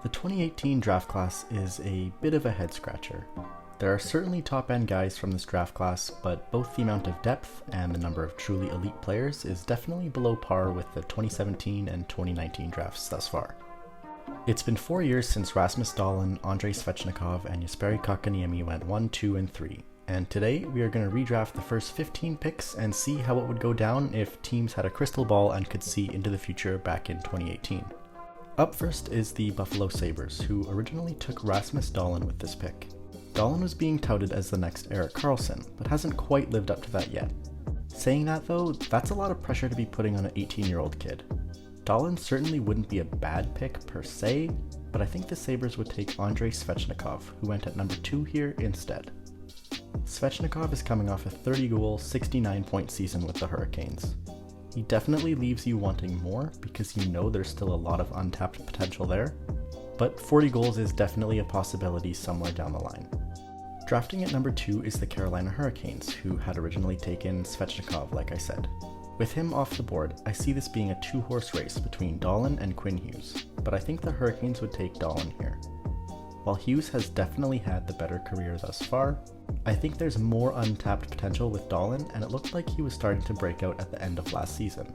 The 2018 draft class is a bit of a head-scratcher. There are certainly top-end guys from this draft class, but both the amount of depth and the number of truly elite players is definitely below par with the 2017 and 2019 drafts thus far. It's been 4 years since Rasmus Dahlin, Andrei Svechnikov, and Jesperi Kotkaniemi went 1, 2, and 3, and today we are going to redraft the first 15 picks and see how it would go down if teams had a crystal ball and could see into the future back in 2018. Up first is the Buffalo Sabres, who originally took Rasmus Dahlin with this pick. Dahlin was being touted as the next Erik Karlsson, but hasn't quite lived up to that yet. Saying that though, that's a lot of pressure to be putting on an 18-year-old kid. Dahlin certainly wouldn't be a bad pick per se, but I think the Sabres would take Andrei Svechnikov, who went at number 2 here instead. Svechnikov is coming off a 30-goal, 69-point season with the Hurricanes. He definitely leaves you wanting more because you know there's still a lot of untapped potential there, but 40 goals is definitely a possibility somewhere down the line. Drafting at number 2 is the Carolina Hurricanes, who had originally taken Svechnikov, like I said. With him off the board, I see this being a two-horse race between Dahlin and Quinn Hughes, but I think the Hurricanes would take Dahlin here. While Hughes has definitely had the better career thus far, I think there's more untapped potential with Dahlin, and it looked like he was starting to break out at the end of last season.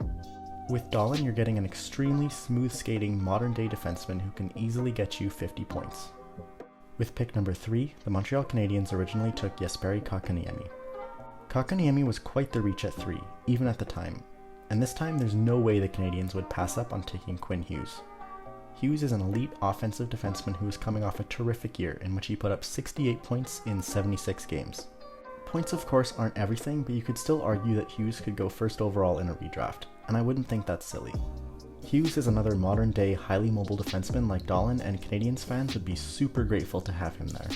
With Dahlin, you're getting an extremely smooth-skating, modern-day defenseman who can easily get you 50 points. With pick number 3, the Montreal Canadiens originally took Jesperi Kotkaniemi. Kotkaniemi was quite the reach at 3, even at the time, and this time there's no way the Canadiens would pass up on taking Quinn Hughes. Hughes is an elite offensive defenseman who is coming off a terrific year in which he put up 68 points in 76 games. Points of course aren't everything, but you could still argue that Hughes could go first overall in a redraft, and I wouldn't think that's silly. Hughes is another modern day highly mobile defenseman like Dahlin, and Canadiens fans would be super grateful to have him there.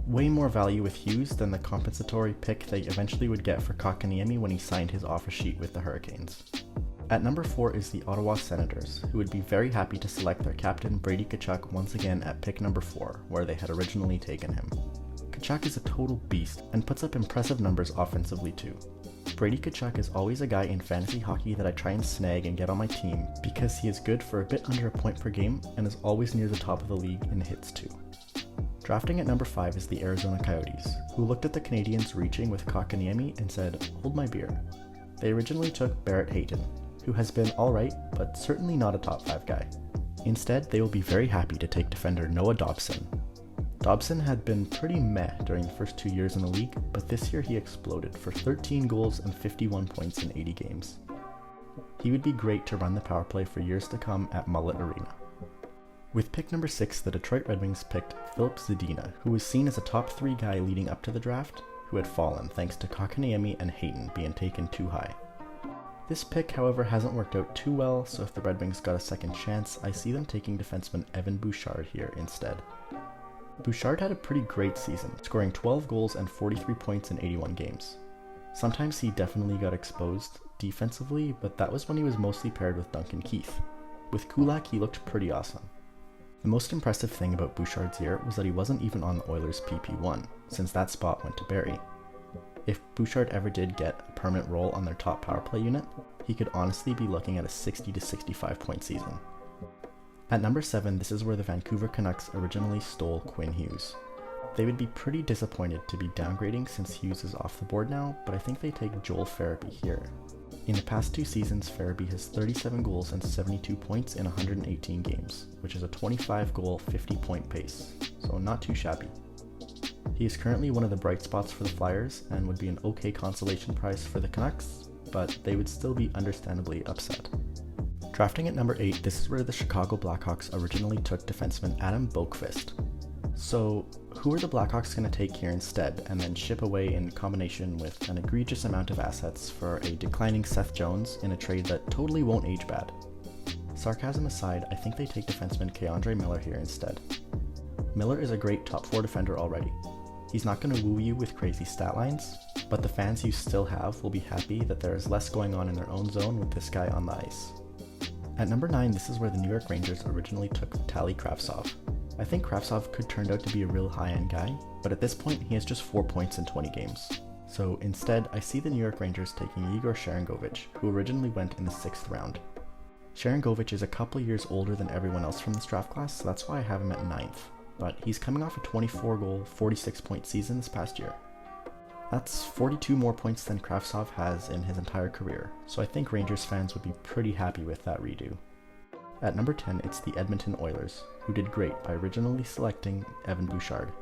Way more value with Hughes than the compensatory pick they eventually would get for Kotkaniemi when he signed his offer sheet with the Hurricanes. At number 4 is the Ottawa Senators, who would be very happy to select their captain Brady Tkachuk once again at pick number 4, where they had originally taken him. Tkachuk is a total beast and puts up impressive numbers offensively too. Brady Tkachuk is always a guy in fantasy hockey that I try and snag and get on my team because he is good for a bit under a point per game and is always near the top of the league in hits too. Drafting at number 5 is the Arizona Coyotes, who looked at the Canadiens reaching with Kotkaniemi and said, "Hold my beer." They originally took Barrett Hayton, who has been alright, but certainly not a top 5 guy. Instead, they will be very happy to take defender Noah Dobson. Dobson had been pretty meh during the first 2 years in the league, but this year he exploded for 13 goals and 51 points in 80 games. He would be great to run the power play for years to come at Mullet Arena. With pick number 6, the Detroit Red Wings picked Filip Zadina, who was seen as a top 3 guy leading up to the draft, who had fallen thanks to Kotkaniemi and Hayton being taken too high. This pick, however, hasn't worked out too well, so if the Red Wings got a second chance, I see them taking defenseman Evan Bouchard here instead. Bouchard had a pretty great season, scoring 12 goals and 43 points in 81 games. Sometimes he definitely got exposed defensively, but that was when he was mostly paired with Duncan Keith. With Kulak, he looked pretty awesome. The most impressive thing about Bouchard's year was that he wasn't even on the Oilers' PP1, since that spot went to Barrie. If Bouchard ever did get a permanent role on their top power play unit, he could honestly be looking at a 60 to 65 point season. At number 7, this is where the Vancouver Canucks originally stole Quinn Hughes. They would be pretty disappointed to be downgrading since Hughes is off the board now, but I think they take Joel Farabee here. In the past 2 seasons, Farabee has 37 goals and 72 points in 118 games, which is a 25 goal, 50 point pace, so not too shabby. He is currently one of the bright spots for the Flyers and would be an okay consolation prize for the Canucks, but they would still be understandably upset. Drafting at number 8, this is where the Chicago Blackhawks originally took defenseman Adam Boqvist. So, who are the Blackhawks going to take here instead, and then ship away in combination with an egregious amount of assets for a declining Seth Jones in a trade that totally won't age bad? Sarcasm aside, I think they take defenseman K'Andre Miller here instead. Miller is a great top 4 defender already. He's not going to woo you with crazy stat lines, but the fans you still have will be happy that there is less going on in their own zone with this guy on the ice. At number 9, this is where the New York Rangers originally took Vitaly Kravtsov. I think Kravtsov could turn out to be a real high-end guy, but at this point he has just 4 points in 20 games. So instead, I see the New York Rangers taking Igor Sharangovich, who originally went in the 6th round. Sharangovich is a couple years older than everyone else from this draft class, so that's why I have him at 9th, but he's coming off a 24-goal, 46-point season this past year. That's 42 more points than Kravtsov has in his entire career, so I think Rangers fans would be pretty happy with that redo. At number 10, it's the Edmonton Oilers, who did great by originally selecting Evan Bouchard.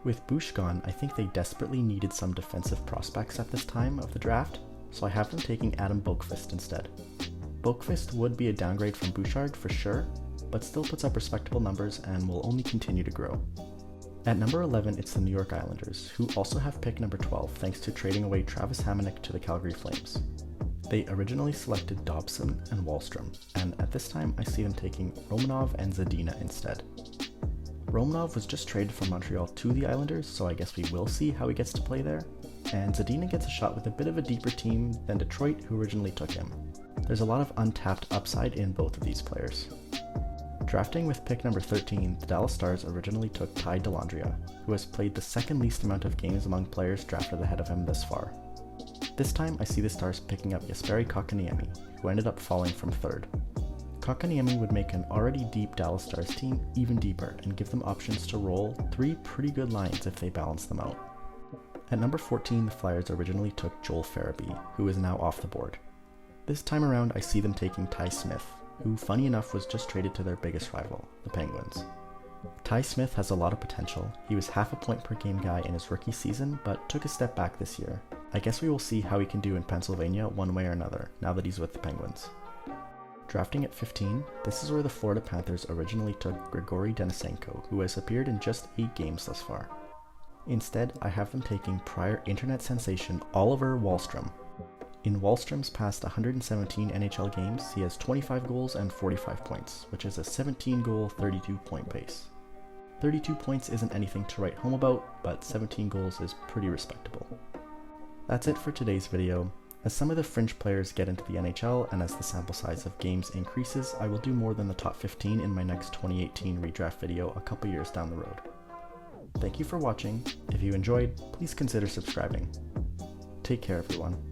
With Bush gone, I think they desperately needed some defensive prospects at this time of the draft, so I have them taking Adam Boqvist instead. Boqvist would be a downgrade from Bouchard for sure, but still puts up respectable numbers and will only continue to grow. At number 11, it's the New York Islanders, who also have pick number 12 thanks to trading away Travis Hamonic to the Calgary Flames. They originally selected Dobson and Wahlstrom, and at this time I see them taking Romanov and Zadina instead. Romanov was just traded from Montreal to the Islanders, so I guess we will see how he gets to play there, and Zadina gets a shot with a bit of a deeper team than Detroit, who originally took him. There's a lot of untapped upside in both of these players. Drafting with pick number 13, the Dallas Stars originally took Ty Dellandrea, who has played the second least amount of games among players drafted ahead of him thus far. This time I see the Stars picking up Jesperi Kotkaniemi, who ended up falling from 3rd. Kotkaniemi would make an already deep Dallas Stars team even deeper and give them options to roll 3 pretty good lines if they balance them out. At number 14, the Flyers originally took Joel Farabee, who is now off the board. This time around I see them taking Ty Smith, who funny enough was just traded to their biggest rival, the Penguins. Ty Smith has a lot of potential. He was half a point per game guy in his rookie season, but took a step back this year. I guess we will see how he can do in Pennsylvania one way or another, now that he's with the Penguins. Drafting at 15, this is where the Florida Panthers originally took Grigory Denisenko, who has appeared in just 8 games thus far. Instead, I have them taking prior internet sensation Oliver Wahlstrom. In Wahlstrom's past 117 NHL games, he has 25 goals and 45 points, which is a 17-goal, 32-point pace. 32 points isn't anything to write home about, but 17 goals is pretty respectable. That's it for today's video. As some of the fringe players get into the NHL and as the sample size of games increases, I will do more than the top 15 in my next 2018 redraft video a couple years down the road. Thank you for watching. If you enjoyed, please consider subscribing. Take care, everyone.